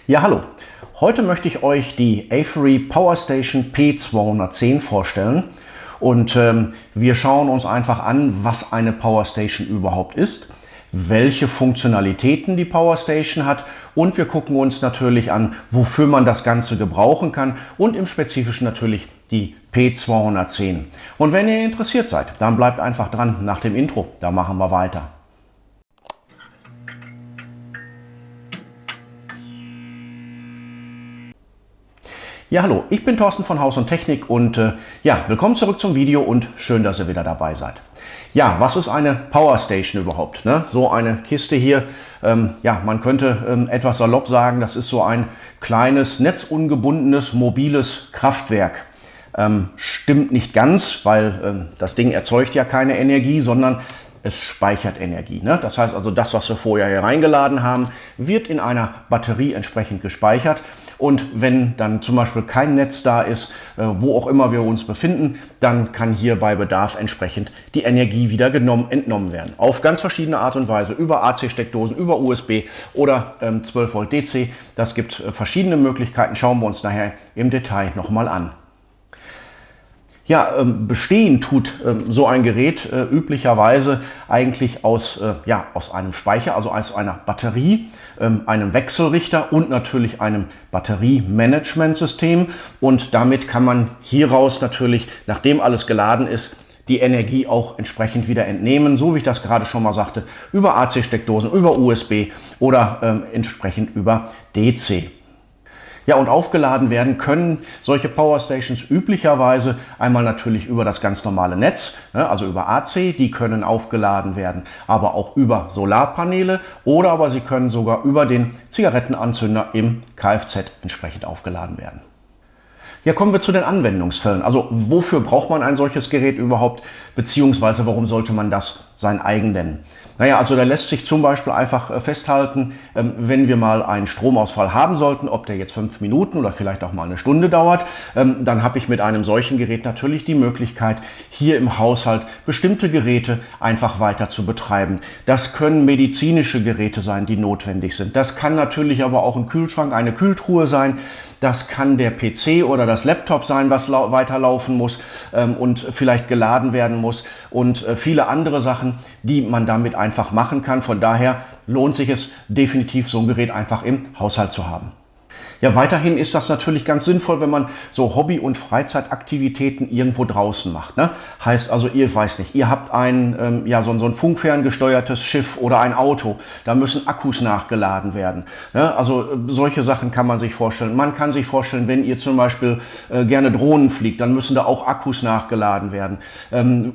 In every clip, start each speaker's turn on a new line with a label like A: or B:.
A: Ja, hallo. Heute möchte ich euch die Avery Powerstation P210 vorstellen und wir schauen uns einfach an, was eine Powerstation überhaupt ist, welche Funktionalitäten die Powerstation hat und wir gucken uns natürlich an, wofür man das Ganze gebrauchen kann und im Spezifischen natürlich die P210. Und wenn ihr interessiert seid, dann bleibt einfach dran nach dem Intro, da machen wir weiter. Ja, hallo, ich bin Thorsten von Haus & Technik und ja, willkommen zurück zum Video und schön, dass ihr wieder dabei seid. Ja, was ist eine Powerstation überhaupt? Ne? So eine Kiste hier, ja, man könnte etwas salopp sagen, das ist so ein kleines, netzungebundenes, mobiles Kraftwerk. Stimmt nicht ganz, weil das Ding erzeugt ja keine Energie, sondern es speichert Energie. Ne? Das heißt also, das, was wir vorher hier reingeladen haben, wird in einer Batterie entsprechend gespeichert. Und wenn dann zum Beispiel kein Netz da ist, wo auch immer wir uns befinden, dann kann hier bei Bedarf entsprechend die Energie wieder entnommen werden. Auf ganz verschiedene Art und Weise, über AC-Steckdosen, über USB oder 12 Volt DC. Das gibt verschiedene Möglichkeiten, schauen wir uns nachher im Detail nochmal an. Ja, bestehen tut so ein Gerät üblicherweise eigentlich aus einem Speicher, also aus einer Batterie, einem Wechselrichter und natürlich einem Batteriemanagementsystem. Und damit kann man hieraus natürlich, nachdem alles geladen ist, die Energie auch entsprechend wieder entnehmen, so wie ich das gerade schon mal sagte, über AC-Steckdosen, über USB oder entsprechend über DC. Ja, und aufgeladen werden können solche Powerstations üblicherweise einmal natürlich über das ganz normale Netz, also über AC, die können aufgeladen werden, aber auch über Solarpaneele oder aber sie können sogar über den Zigarettenanzünder im Kfz entsprechend aufgeladen werden. Ja, kommen wir zu den Anwendungsfällen. Also wofür braucht man ein solches Gerät überhaupt, beziehungsweise warum sollte man das sein eigen nennen? Naja, also da lässt sich zum Beispiel einfach festhalten, wenn wir mal einen Stromausfall haben sollten, ob der jetzt 5 Minuten oder vielleicht auch mal eine Stunde dauert, dann habe ich mit einem solchen Gerät natürlich die Möglichkeit, hier im Haushalt bestimmte Geräte einfach weiter zu betreiben. Das können medizinische Geräte sein, die notwendig sind. Das kann natürlich aber auch ein Kühlschrank, eine Kühltruhe sein. Das kann der PC oder das Laptop sein, was weiterlaufen muss und vielleicht geladen werden muss und viele andere Sachen, die man damit einfach machen kann. Von daher lohnt sich es definitiv, so ein Gerät einfach im Haushalt zu haben. Ja, weiterhin ist das natürlich ganz sinnvoll, wenn man so Hobby- und Freizeitaktivitäten irgendwo draußen macht. Ne? Heißt also, ihr weiß nicht, ihr habt ein, so ein funkferngesteuertes Schiff oder ein Auto, da müssen Akkus nachgeladen werden. Ne? Also solche Sachen kann man sich vorstellen. Man kann sich vorstellen, wenn ihr zum Beispiel gerne Drohnen fliegt, dann müssen da auch Akkus nachgeladen werden.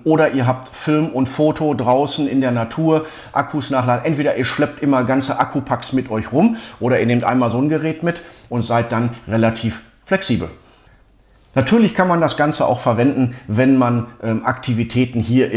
A: Oder ihr habt Film und Foto draußen in der Natur, Akkus nachladen. Entweder ihr schleppt immer ganze Akkupacks mit euch rum oder ihr nehmt einmal so ein Gerät mit und seid dann relativ flexibel. Natürlich kann man das Ganze auch verwenden, wenn man Aktivitäten hier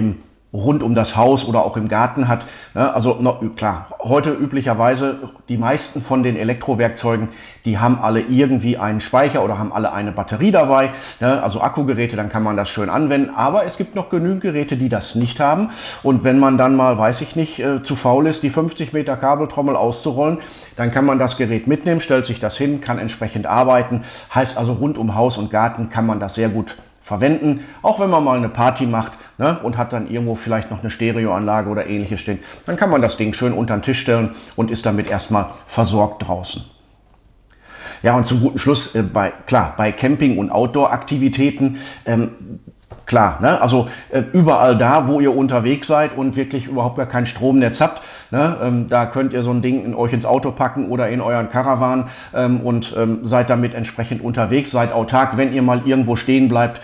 A: rund um das Haus oder auch im Garten hat. Also klar, heute üblicherweise die meisten von den Elektrowerkzeugen, die haben alle irgendwie einen Speicher oder haben alle eine Batterie dabei, also Akkugeräte, dann kann man das schön anwenden. Aber es gibt noch genügend Geräte, die das nicht haben. Und wenn man dann mal, weiß ich nicht, zu faul ist, die 50 Meter Kabeltrommel auszurollen, dann kann man das Gerät mitnehmen, stellt sich das hin, kann entsprechend arbeiten. Heißt also, rund um Haus und Garten kann man das sehr gut verwenden, auch wenn man mal eine Party macht, ne, und hat dann irgendwo vielleicht noch eine Stereoanlage oder ähnliches stehen, dann kann man das Ding schön unter den Tisch stellen und ist damit erstmal versorgt draußen. Ja, und zum guten Schluss, bei Camping- und Outdoor-Aktivitäten, klar, ne? Also überall da, wo ihr unterwegs seid und wirklich überhaupt gar kein Stromnetz habt, ne? Da könnt ihr so ein Ding in euch ins Auto packen oder in euren Caravan und seid damit entsprechend unterwegs, seid autark. Wenn ihr mal irgendwo stehen bleibt,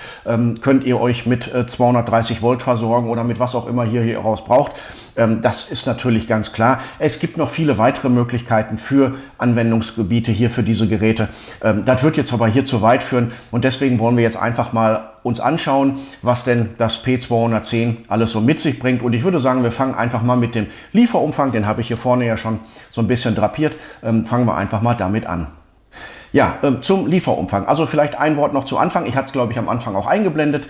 A: könnt ihr euch mit 230 Volt versorgen oder mit was auch immer hier raus braucht. Das ist natürlich ganz klar. Es gibt noch viele weitere Möglichkeiten für Anwendungsgebiete hier für diese Geräte. Das wird jetzt aber hier zu weit führen und deswegen wollen wir jetzt einfach mal uns anschauen, was denn das P210 alles so mit sich bringt. Und ich würde sagen, wir fangen einfach mal mit dem Lieferumfang, den habe ich hier vorne ja schon so ein bisschen drapiert, fangen wir einfach mal damit an. Ja, zum Lieferumfang. Also vielleicht ein Wort noch zu Anfang. Ich hatte es, glaube ich, am Anfang auch eingeblendet.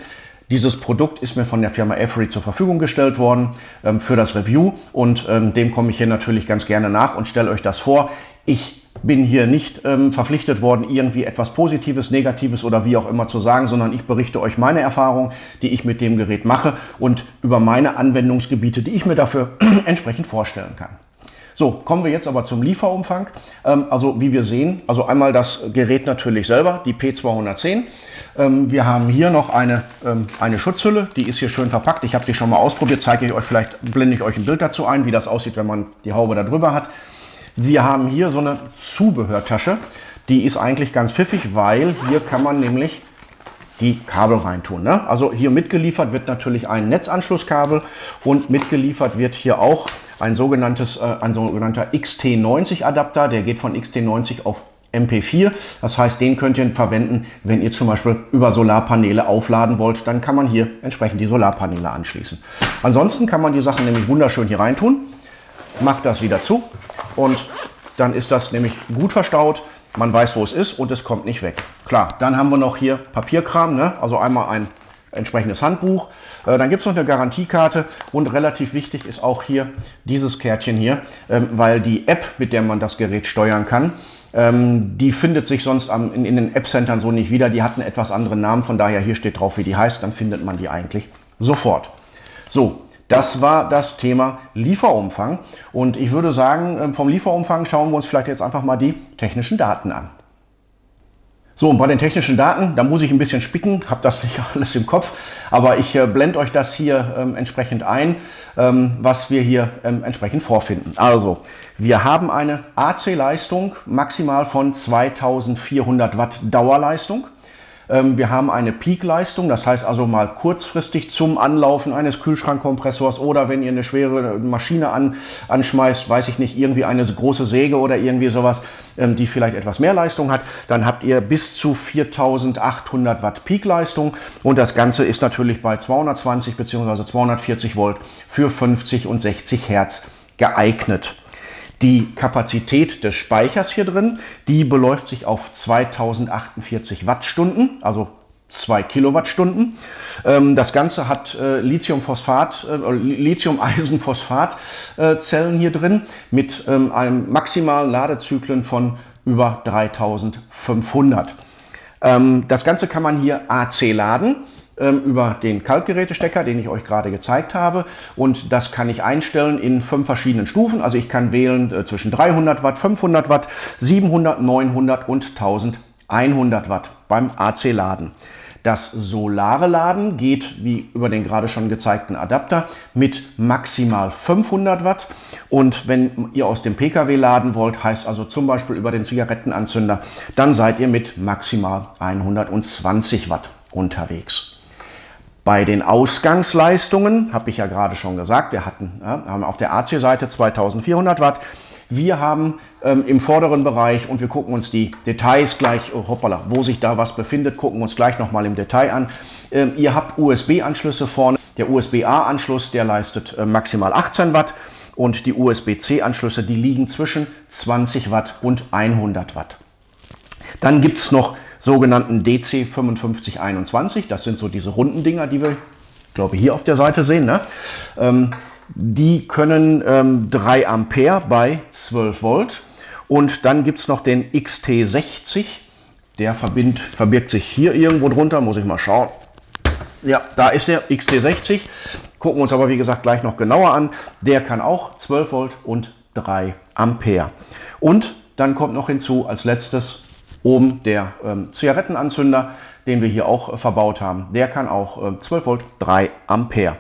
A: Dieses Produkt ist mir von der Firma Avery zur Verfügung gestellt worden für das Review und dem komme ich hier natürlich ganz gerne nach und stelle euch das vor. Ich bin hier nicht verpflichtet worden, irgendwie etwas Positives, Negatives oder wie auch immer zu sagen, sondern ich berichte euch meine Erfahrungen, die ich mit dem Gerät mache und über meine Anwendungsgebiete, die ich mir dafür entsprechend vorstellen kann. So, kommen wir jetzt aber zum Lieferumfang. Also wie wir sehen, also einmal das Gerät natürlich selber, die P210. Wir haben hier noch eine Schutzhülle, die ist hier schön verpackt. Ich habe die schon mal ausprobiert, zeige ich euch, vielleicht blende ich euch ein Bild dazu ein, wie das aussieht, wenn man die Haube da drüber hat. Wir haben hier so eine Zubehörtasche, die ist eigentlich ganz pfiffig, weil hier kann man nämlich die Kabel reintun. Ne? Also hier mitgeliefert wird natürlich ein Netzanschlusskabel und mitgeliefert wird hier auch ein sogenannter XT90 Adapter, der geht von XT90 auf MP4. Das heißt, den könnt ihr verwenden, wenn ihr zum Beispiel über Solarpaneele aufladen wollt. Dann kann man hier entsprechend die Solarpaneele anschließen. Ansonsten kann man die Sachen nämlich wunderschön hier reintun. Macht das wieder zu und dann ist das nämlich gut verstaut. Man weiß, wo es ist und es kommt nicht weg. Klar, dann haben wir noch hier Papierkram, ne? Also einmal ein entsprechendes Handbuch. Dann gibt es noch eine Garantiekarte und relativ wichtig ist auch hier dieses Kärtchen hier, weil die App, mit der man das Gerät steuern kann, die findet sich sonst in den App-Centern so nicht wieder. Die hat einen etwas anderen Namen, von daher hier steht drauf, wie die heißt, dann findet man die eigentlich sofort. So, das war das Thema Lieferumfang und ich würde sagen, vom Lieferumfang schauen wir uns vielleicht jetzt einfach mal die technischen Daten an. So, und bei den technischen Daten, da muss ich ein bisschen spicken, habe das nicht alles im Kopf, aber ich blende euch das hier entsprechend ein, was wir hier entsprechend vorfinden. Also, wir haben eine AC-Leistung maximal von 2400 Watt Dauerleistung. Wir haben eine Peak-Leistung, das heißt also mal kurzfristig zum Anlaufen eines Kühlschrankkompressors oder wenn ihr eine schwere Maschine anschmeißt, weiß ich nicht, irgendwie eine große Säge oder irgendwie sowas, die vielleicht etwas mehr Leistung hat, dann habt ihr bis zu 4800 Watt Peak-Leistung und das Ganze ist natürlich bei 220 bzw. 240 Volt für 50 und 60 Hertz geeignet. Die Kapazität des Speichers hier drin, die beläuft sich auf 2048 Wattstunden, also 2 Kilowattstunden. Das Ganze hat Lithium-Eisenphosphat-Zellen hier drin mit einem maximalen Ladezyklen von über 3500. Das Ganze kann man hier AC laden über den Kaltgerätestecker, den ich euch gerade gezeigt habe. Und das kann ich einstellen in 5 verschiedenen Stufen. Also ich kann wählen zwischen 300 Watt, 500 Watt, 700, 900 und 1100 Watt beim AC-Laden. Das solare Laden geht, wie über den gerade schon gezeigten Adapter, mit maximal 500 Watt. Und wenn ihr aus dem PKW laden wollt, heißt also zum Beispiel über den Zigarettenanzünder, dann seid ihr mit maximal 120 Watt unterwegs. Bei den Ausgangsleistungen, habe ich ja gerade schon gesagt, wir haben auf der AC-Seite 2400 Watt. Wir haben im vorderen Bereich, und wir gucken uns die Details gleich, wo sich da was befindet, gucken uns gleich nochmal im Detail an. Ihr habt USB-Anschlüsse vorne. Der USB-A-Anschluss, der leistet maximal 18 Watt und die USB-C-Anschlüsse, die liegen zwischen 20 Watt und 100 Watt. Dann gibt es noch sogenannten DC 5521, das sind so diese runden Dinger, die wir, glaube ich, hier auf der Seite sehen. Ne? Die können 3 Ampere bei 12 Volt. Und dann gibt es noch den XT60, der verbirgt sich hier irgendwo drunter, muss ich mal schauen. Ja, da ist der XT60, gucken wir uns aber wie gesagt gleich noch genauer an. Der kann auch 12 Volt und 3 Ampere. Und dann kommt noch hinzu als letztes oben der Zigarettenanzünder, den wir hier auch verbaut haben. Der kann auch 12 Volt, 3 Ampere.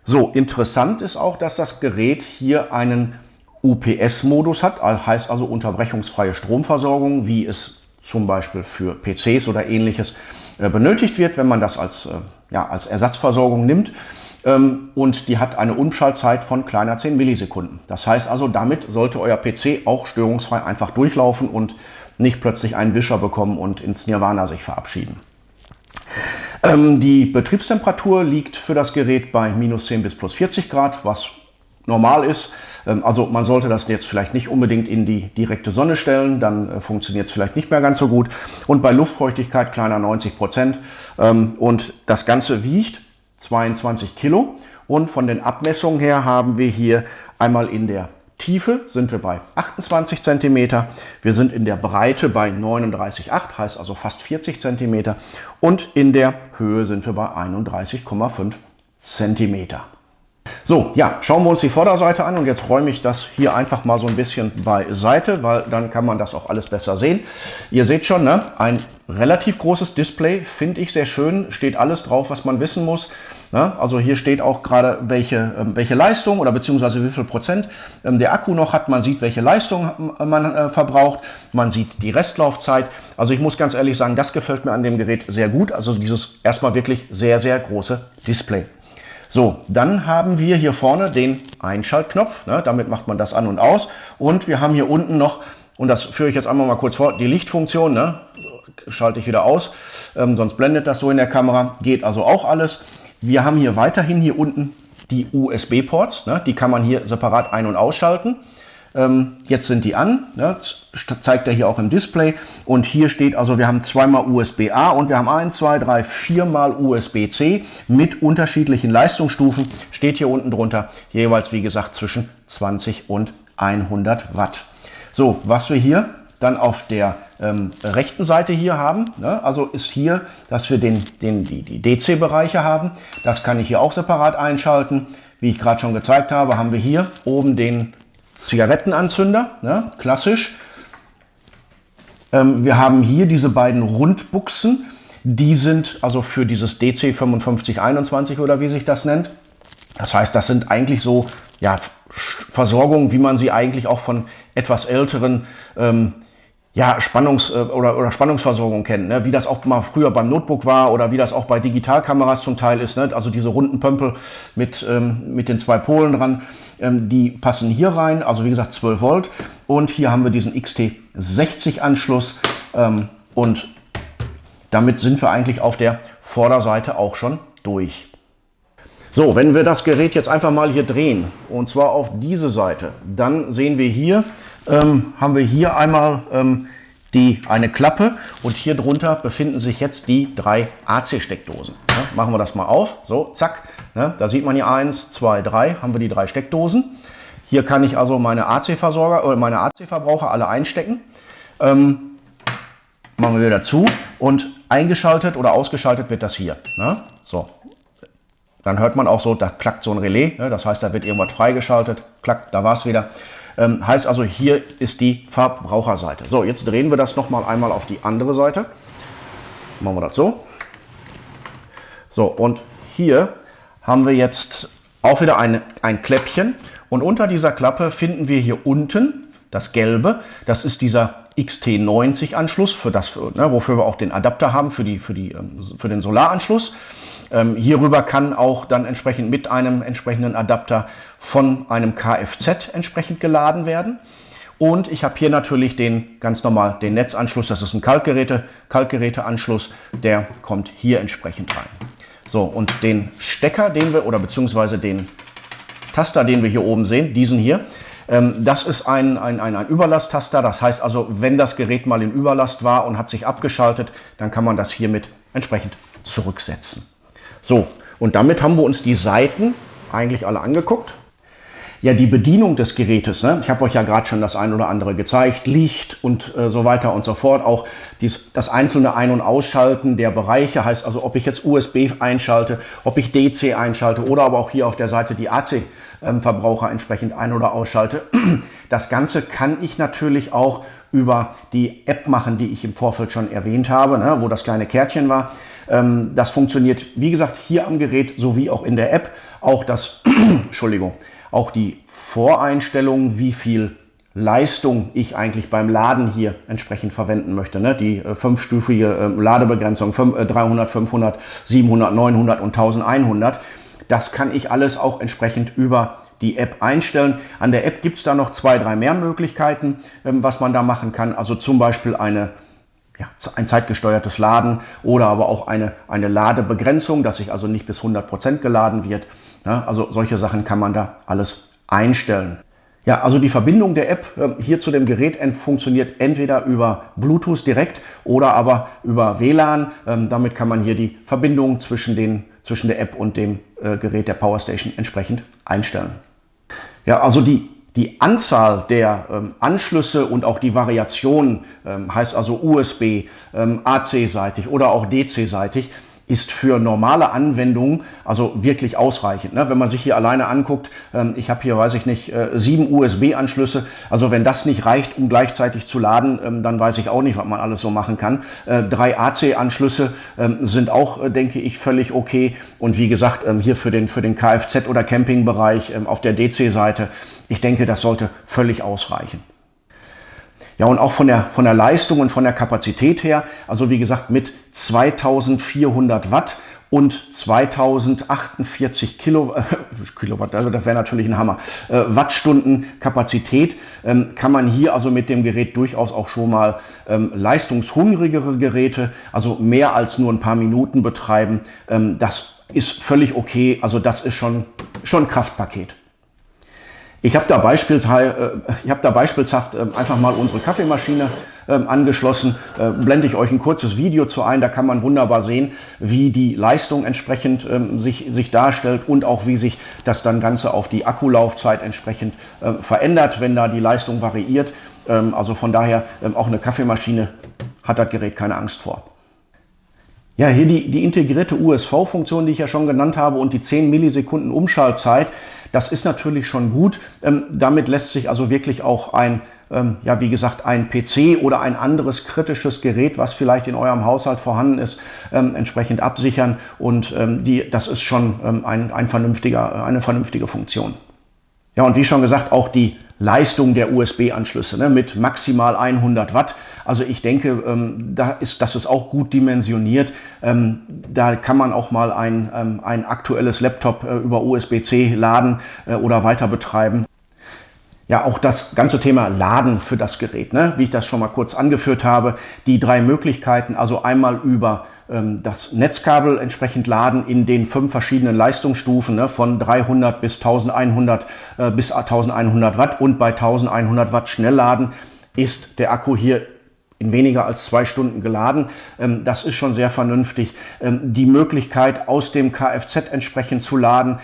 A: So, interessant ist auch, dass das Gerät hier einen UPS-Modus hat, heißt also unterbrechungsfreie Stromversorgung, wie es zum Beispiel für PCs oder ähnliches benötigt wird, wenn man das als Ersatzversorgung nimmt. Und die hat eine Umschaltzeit von kleiner 10 Millisekunden. Das heißt also, damit sollte euer PC auch störungsfrei einfach durchlaufen und nicht plötzlich einen Wischer bekommen und ins Nirvana sich verabschieden. Die Betriebstemperatur liegt für das Gerät bei -10 bis +40 Grad, was normal ist. Also man sollte das jetzt vielleicht nicht unbedingt in die direkte Sonne stellen, dann funktioniert es vielleicht nicht mehr ganz so gut. Und bei Luftfeuchtigkeit kleiner 90%. Und das Ganze wiegt 22 Kilo. Und von den Abmessungen her haben wir hier einmal in der Tiefe sind wir bei 28 cm, wir sind in der Breite bei 39,8, heißt also fast 40 cm und in der Höhe sind wir bei 31,5 cm. So, ja, schauen wir uns die Vorderseite an und jetzt räume ich das hier einfach mal so ein bisschen beiseite, weil dann kann man das auch alles besser sehen. Ihr seht schon, ne? Ein relativ großes Display, finde ich sehr schön, steht alles drauf, was man wissen muss. Ne? Also hier steht auch gerade, welche Leistung oder beziehungsweise wie viel Prozent der Akku noch hat. Man sieht, welche Leistung man verbraucht, man sieht die Restlaufzeit. Also ich muss ganz ehrlich sagen, das gefällt mir an dem Gerät sehr gut. Also dieses erstmal wirklich sehr, sehr große Display. So, dann haben wir hier vorne den Einschaltknopf, ne, damit macht man das an und aus. Und wir haben hier unten noch, und das führe ich jetzt einmal mal kurz vor, die Lichtfunktion, ne, schalte ich wieder aus, sonst blendet das so in der Kamera, geht also auch alles. Wir haben hier weiterhin hier unten die USB-Ports, ne, die kann man hier separat ein- und ausschalten. Jetzt sind die an, ne, zeigt er hier auch im Display und hier steht also, wir haben zweimal USB-A und wir haben 1, 2, 3, 4 mal USB-C mit unterschiedlichen Leistungsstufen, steht hier unten drunter, jeweils wie gesagt zwischen 20 und 100 Watt. So, was wir hier dann auf der rechten Seite hier haben, ne, also ist hier, dass wir die DC-Bereiche haben, das kann ich hier auch separat einschalten. Wie ich gerade schon gezeigt habe, haben wir hier oben den Zigarettenanzünder, ne, klassisch. Wir haben hier diese beiden Rundbuchsen, die sind also für dieses DC 5521 oder wie sich das nennt. Das heißt, das sind eigentlich so, ja, Versorgungen, wie man sie eigentlich auch von etwas älteren Spannungsversorgung kennt, ne? Wie das auch mal früher beim Notebook war oder wie das auch bei Digitalkameras zum Teil ist, ne? Also diese runden Pömpel mit den zwei Polen dran, die passen hier rein, also wie gesagt 12 Volt und hier haben wir diesen XT60 Anschluss und damit sind wir eigentlich auf der Vorderseite auch schon durch. So, wenn wir das Gerät jetzt einfach mal hier drehen und zwar auf diese Seite, dann sehen wir hier, haben wir hier einmal eine Klappe und hier drunter befinden sich jetzt die 3 AC-Steckdosen. Ja, machen wir das mal auf, so, zack, ne, da sieht man hier 1, 2, 3, haben wir die 3 Steckdosen. Hier kann ich also meine AC-Versorger oder meine AC-Verbraucher alle einstecken. Machen wir wieder zu und eingeschaltet oder ausgeschaltet wird das hier. Ne? So. Dann hört man auch so, da klackt so ein Relais, ne? Das heißt, da wird irgendwas freigeschaltet, klackt, da war es wieder. Heißt also, hier ist die Verbraucherseite. So, jetzt drehen wir das nochmal einmal auf die andere Seite. Machen wir das so. So, und hier haben wir jetzt auch wieder ein Kläppchen. Und unter dieser Klappe finden wir hier unten das Gelbe. Das ist dieser XT90 Anschluss, wofür wir auch den Adapter haben für den Solaranschluss. Hierüber kann auch dann entsprechend mit einem entsprechenden Adapter von einem Kfz entsprechend geladen werden. Und ich habe hier natürlich ganz normal den Netzanschluss, das ist ein Kaltgeräteanschluss, der kommt hier entsprechend rein. So, und den Stecker, beziehungsweise den Taster, den wir hier oben sehen, diesen hier, das ist ein Überlasttaster. Das heißt also, wenn das Gerät mal in Überlast war und hat sich abgeschaltet, dann kann man das hiermit entsprechend zurücksetzen. So, und damit haben wir uns die Seiten eigentlich alle angeguckt. Ja, die Bedienung des Gerätes, ne? Ich habe euch ja gerade schon das ein oder andere gezeigt, Licht und so weiter und so fort. Auch das einzelne Ein- und Ausschalten der Bereiche, heißt also, ob ich jetzt USB einschalte, ob ich DC einschalte oder aber auch hier auf der Seite die AC-Verbraucher entsprechend ein- oder ausschalte. Das Ganze kann ich natürlich auch über die App machen, die ich im Vorfeld schon erwähnt habe, ne? Wo das kleine Kärtchen war. Das funktioniert, wie gesagt, hier am Gerät sowie auch in der App. Auch auch die Voreinstellung, wie viel Leistung ich eigentlich beim Laden hier entsprechend verwenden möchte. Ne? Die 5-stufige Ladebegrenzung, 300, 500, 700, 900 und 1100. Das kann ich alles auch entsprechend über die App einstellen. An der App gibt es da noch 2, 3 mehr Möglichkeiten, was man da machen kann. Also zum Beispiel ein zeitgesteuertes Laden oder aber auch eine Ladebegrenzung, dass sich also nicht bis 100% geladen wird. Ja, also solche Sachen kann man da alles einstellen. Ja, also die Verbindung der App hier zu dem Gerät funktioniert entweder über Bluetooth direkt oder aber über WLAN. Damit kann man hier die Verbindung zwischen der App und dem Gerät der Powerstation entsprechend einstellen. Ja, also die Die Anzahl der Anschlüsse und auch die Variationen, heißt also USB, AC-seitig oder auch DC-seitig, ist für normale Anwendungen also wirklich ausreichend. Ne? Wenn man sich hier alleine anguckt, ich habe hier, weiß ich nicht, 7 USB-Anschlüsse. Also wenn das nicht reicht, um gleichzeitig zu laden, dann weiß ich auch nicht, was man alles so machen kann. 3 AC-Anschlüsse sind auch, denke ich, völlig okay. Und wie gesagt, hier für den Kfz- oder Campingbereich auf der DC-Seite, ich denke, das sollte völlig ausreichen. Ja, und auch von der Leistung und von der Kapazität her, also wie gesagt mit 2400 Watt und 2048 Kilowatt, also das wäre natürlich ein Hammer, Wattstunden Kapazität, kann man hier also mit dem Gerät durchaus auch schon mal leistungshungrigere Geräte, also mehr als nur ein paar Minuten betreiben. Das ist völlig okay, also das ist schon ein Kraftpaket. Ich habe da beispielshaft einfach mal unsere Kaffeemaschine angeschlossen. Blende ich euch ein kurzes Video zu ein. Da kann man wunderbar sehen, wie die Leistung entsprechend sich darstellt und auch wie sich das dann Ganze auf die Akkulaufzeit entsprechend verändert, wenn da die Leistung variiert. Also von daher auch eine Kaffeemaschine hat das Gerät keine Angst vor. Ja, hier die integrierte USV-Funktion, die ich ja schon genannt habe, und die 10 Millisekunden Umschaltzeit, das ist natürlich schon gut. Damit lässt sich also wirklich auch ja, wie gesagt, ein PC oder ein anderes kritisches Gerät, was vielleicht in eurem Haushalt vorhanden ist, entsprechend absichern. Und das ist schon eine vernünftige Funktion. Ja, und wie schon gesagt, auch die Leistung der USB-Anschlüsse, ne, mit maximal 100 Watt. Also ich denke, das ist auch gut dimensioniert. Da kann man auch mal ein aktuelles Laptop über USB-C laden oder weiter betreiben. Ja, auch das ganze Thema Laden für das Gerät, ne? Wie ich das schon mal kurz angeführt habe, die 3 Möglichkeiten, also einmal über das Netzkabel entsprechend laden in den 5 verschiedenen Leistungsstufen, ne? Von 300 bis 1100 Watt, und bei 1100 Watt Schnellladen ist der Akku hier in weniger als 2 Stunden geladen. Das ist schon sehr vernünftig. Die Möglichkeit, aus dem Kfz entsprechend zu laden,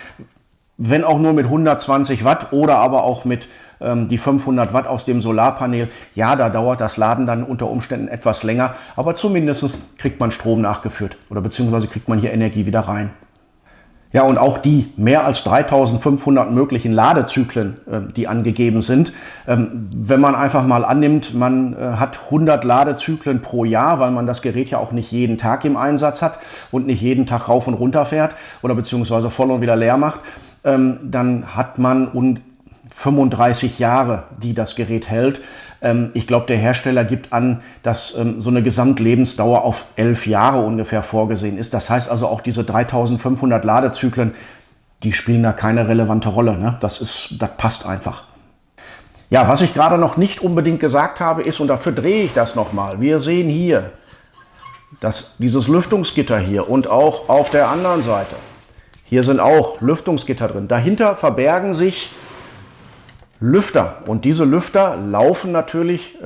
A: wenn auch nur mit 120 Watt oder aber auch mit die 500 Watt aus dem Solarpanel. Ja, da dauert das Laden dann unter Umständen etwas länger, aber zumindest kriegt man Strom nachgeführt oder beziehungsweise kriegt man hier Energie wieder rein. Ja, und auch die mehr als 3500 möglichen Ladezyklen, die angegeben sind, wenn man einfach mal annimmt, man hat 100 Ladezyklen pro Jahr, weil man das Gerät ja auch nicht jeden Tag im Einsatz hat und nicht jeden Tag rauf und runter fährt oder beziehungsweise voll und wieder leer macht, dann hat man 35 Jahre, die das Gerät hält. Ich glaube, der Hersteller gibt an, dass so eine Gesamtlebensdauer auf 11 Jahre ungefähr vorgesehen ist. Das heißt also auch diese 3500 Ladezyklen, die spielen da keine relevante Rolle. Ne? Das passt einfach. Ja, was ich gerade noch nicht unbedingt gesagt habe ist, und dafür drehe ich das nochmal, wir sehen hier dieses Lüftungsgitter hier und auch auf der anderen Seite. Hier sind auch Lüftungsgitter drin. Dahinter verbergen sich Lüfter, und diese Lüfter laufen natürlich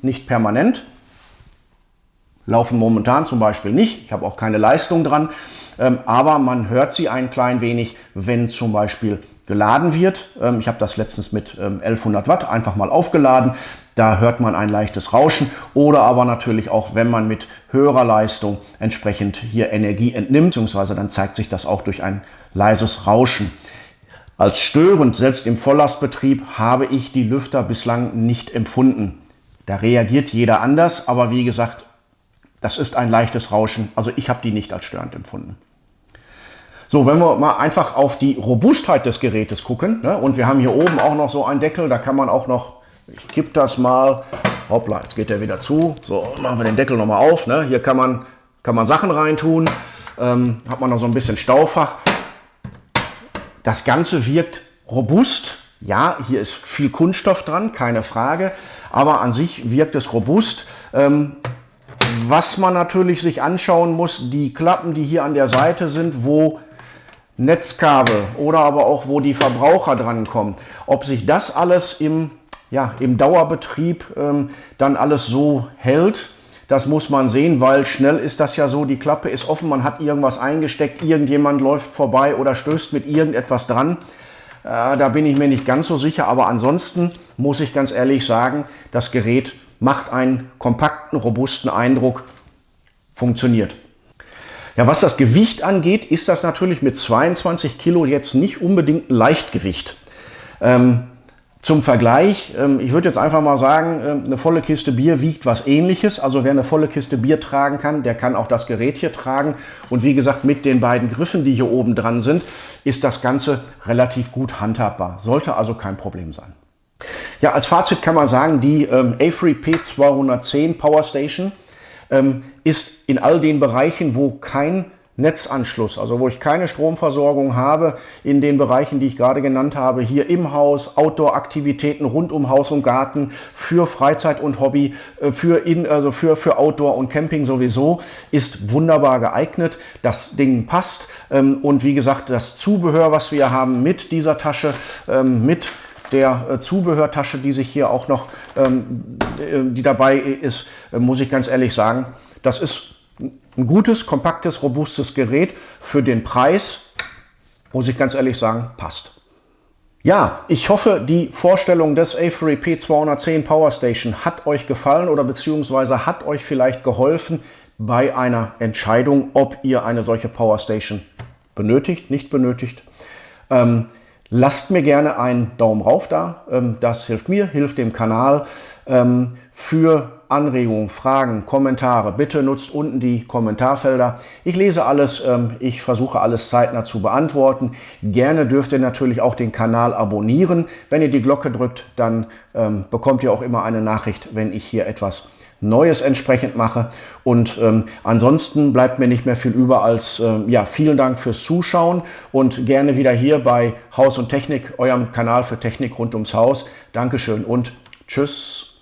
A: nicht permanent, laufen momentan zum Beispiel nicht. Ich habe auch keine Leistung dran, aber man hört sie ein klein wenig, wenn zum Beispiel geladen wird. Ich habe das letztens mit 1100 Watt einfach mal aufgeladen. Da hört man ein leichtes Rauschen, oder aber natürlich auch, wenn man mit höherer Leistung entsprechend hier Energie entnimmt, beziehungsweise dann zeigt sich das auch durch ein leises Rauschen. Als störend, selbst im Volllastbetrieb, habe ich die Lüfter bislang nicht empfunden. Da reagiert jeder anders, aber wie gesagt, das ist ein leichtes Rauschen. Also ich habe die nicht als störend empfunden. So, wenn wir mal einfach auf die Robustheit des Gerätes gucken, ne, und wir haben hier oben auch noch so einen Deckel, da kann man auch noch, ich kipp das mal, hoppla, jetzt geht der wieder zu. So, machen wir den Deckel nochmal auf. Ne. Hier kann man Sachen reintun, hat man noch so ein bisschen Staufach. Das Ganze wirkt robust. Ja, hier ist viel Kunststoff dran, keine Frage. Aber an sich wirkt es robust. Was man natürlich sich anschauen muss, die Klappen, die hier an der Seite sind, wo Netzkabel oder aber auch wo die Verbraucher drankommen. Ob sich das alles im Dauerbetrieb dann alles so hält, das muss man sehen, weil schnell ist das ja so, die Klappe ist offen, man hat irgendwas eingesteckt, irgendjemand läuft vorbei oder stößt mit irgendetwas dran. Da bin ich mir nicht ganz so sicher, aber ansonsten muss ich ganz ehrlich sagen, das Gerät macht einen kompakten, robusten Eindruck, funktioniert. Ja, was das Gewicht angeht, ist das natürlich mit 22 Kilo jetzt nicht unbedingt ein Leichtgewicht. Zum Vergleich, ich würde jetzt einfach mal sagen, eine volle Kiste Bier wiegt was Ähnliches. Also wer eine volle Kiste Bier tragen kann, der kann auch das Gerät hier tragen. Und wie gesagt, mit den beiden Griffen, die hier oben dran sind, ist das Ganze relativ gut handhabbar. Sollte also kein Problem sein. Ja, als Fazit kann man sagen, die Avery P210 Power Station ist in all den Bereichen, wo kein Netzanschluss, also wo ich keine Stromversorgung habe, in den Bereichen, die ich gerade genannt habe, hier im Haus, Outdoor-Aktivitäten rund um Haus und Garten, für Freizeit und Hobby, für Outdoor und Camping sowieso, ist wunderbar geeignet. Das Ding passt und wie gesagt, das Zubehör, was wir haben mit dieser Tasche, mit der Zubehörtasche, die sich hier auch noch, die dabei ist, muss ich ganz ehrlich sagen, das ist ein gutes, kompaktes, robustes Gerät für den Preis, muss ich ganz ehrlich sagen, passt. Ja, ich hoffe, die Vorstellung des Avery P210 Power Station hat euch gefallen oder beziehungsweise hat euch vielleicht geholfen bei einer Entscheidung, ob ihr eine solche Power Station benötigt, nicht benötigt. Lasst mir gerne einen Daumen rauf da, das hilft mir, hilft dem Kanal. Für Anregungen, Fragen, Kommentare, bitte nutzt unten die Kommentarfelder. Ich lese alles, ich versuche alles zeitnah zu beantworten. Gerne dürft ihr natürlich auch den Kanal abonnieren. Wenn ihr die Glocke drückt, dann bekommt ihr auch immer eine Nachricht, wenn ich hier etwas Neues entsprechend mache. Und ansonsten bleibt mir nicht mehr viel über als ja, vielen Dank fürs Zuschauen und gerne wieder hier bei Haus und Technik, eurem Kanal für Technik rund ums Haus. Dankeschön und tschüss.